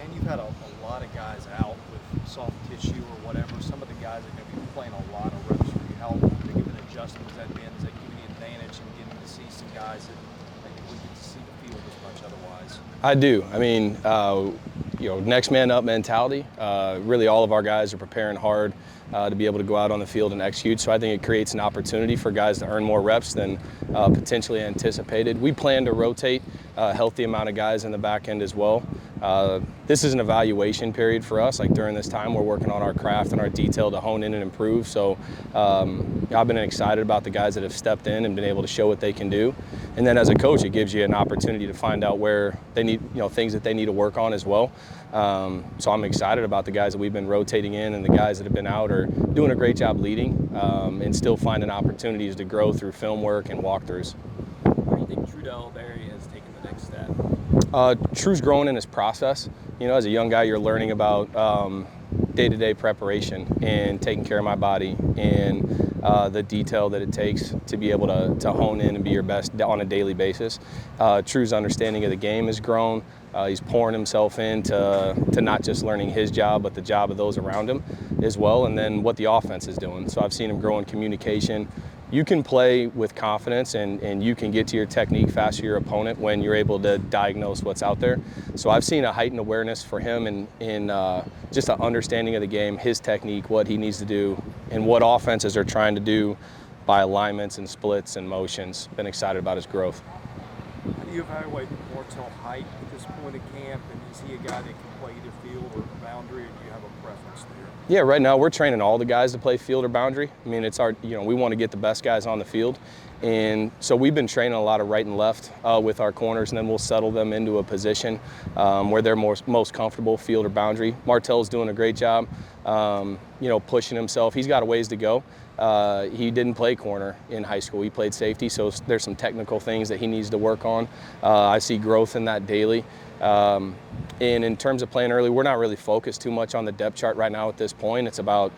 And you've had a lot of guys out with soft tissue or whatever. Some of the guys are going to be playing a lot of reps for you. How big of an adjustment has that been? Does that give you the advantage in getting to see some guys that maybe we get to see the field as much otherwise? I do. I mean, next man up mentality. Really, all of our guys are preparing hard to be able to go out on the field and execute. So I think it creates an opportunity for guys to earn more reps than potentially anticipated. We plan to rotate a healthy amount of guys in the back end as well. This is an evaluation period for us. Like during this time, we're working on our craft and our detail to hone in and improve. So I've been excited about the guys that have stepped in and been able to show what they can do. And then as a coach, it gives you an opportunity to find out where they need, things that they need to work on as well. So I'm excited about the guys that we've been rotating in, and the guys that have been out are doing a great job leading and still finding opportunities to grow through film work and walkthroughs. Where do you think Trudell Berry has taken the next step? True's growing in his process. As a young guy, you're learning about day-to-day preparation and taking care of my body and the detail that it takes to be able to hone in and be your best on a daily basis. True's understanding of the game has grown. He's pouring himself into not just learning his job, but the job of those around him as well, and then what the offense is doing. So I've seen him grow in communication. You can play with confidence and you can get to your technique faster than your opponent when you're able to diagnose what's out there. So I've seen a heightened awareness for him in just an understanding of the game, his technique, what he needs to do, and what offenses are trying to do by alignments and splits and motions. Been excited about his growth. How do you evaluate Martell height at this point in camp? And is he a guy that can play either field or boundary, or do you have a preference there? Yeah, right now we're training all the guys to play field or boundary. I mean, it's our, we want to get the best guys on the field. And so we've been training a lot of right and left with our corners, and then we'll settle them into a position where they're most comfortable, field or boundary. Martell's doing a great job, pushing himself. He's got a ways to go. He didn't play corner in high school. He played safety, so there's some technical things that he needs to work on. I see growth in that daily. And in terms of playing early, we're not really focused too much on the depth chart right now at this point. It's about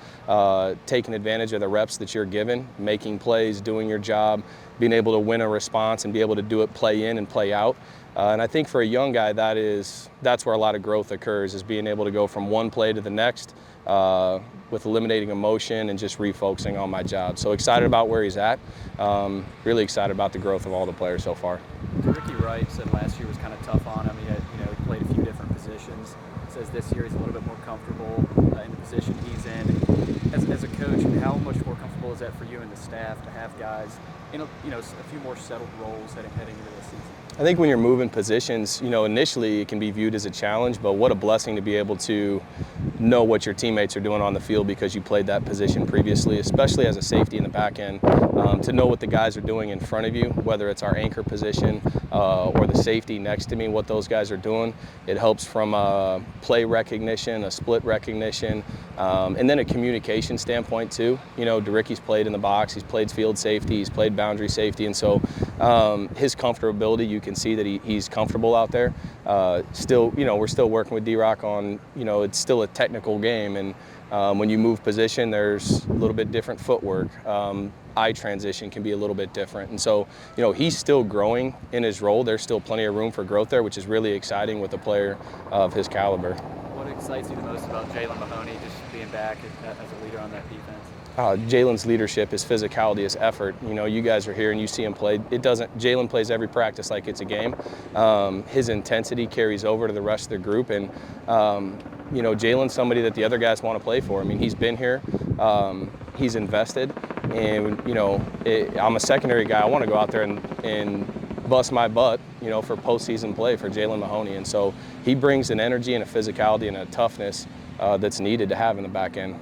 taking advantage of the reps that you're given, making plays, doing your job, being able to win a response and be able to do it play in and play out. And I think for a young guy, that's where a lot of growth occurs, is being able to go from one play to the next with eliminating emotion and just refocusing on my job. So excited about where he's at. Really excited about the growth of all the players so far. Ricky Wright said last year was kind of tough on him. He played a few different positions. Says this year he's a little bit more comfortable in the position he's in. As a coach, how much more comfortable is that for you and the staff to have guys in a few more settled roles heading into this season? I think when you're moving positions, initially it can be viewed as a challenge, but what a blessing to be able to know what your teammates are doing on the field because you played that position previously, especially as a safety in the back end, to know what the guys are doing in front of you, whether it's our anchor position or the safety next to me, what those guys are doing. It helps from a play recognition, a split recognition, and then a communication standpoint too. DeRicky's played in the box, he's played field safety, he's played boundary safety, and so his comfortability, you can see that he's comfortable out there. Still, we're still working with D-Rock on, it's still a technical game, and when you move position, there's a little bit different footwork. Eye transition can be a little bit different, and so he's still growing in his role. There's still plenty of room for growth there, which is really exciting with a player of his caliber. What excites you the most about Jalen Mahoney just being back as a leader on that defense? Jalen's leadership, his physicality, his effort. You guys are here and you see him play. Jalen plays every practice like it's a game. His intensity carries over to the rest of the group, and Jalen's somebody that the other guys want to play for. I mean, he's been here, he's invested, and I'm a secondary guy. I want to go out there and bust my butt, for postseason play for Jalen Mahoney, and so he brings an energy and a physicality and a toughness that's needed to have in the back end.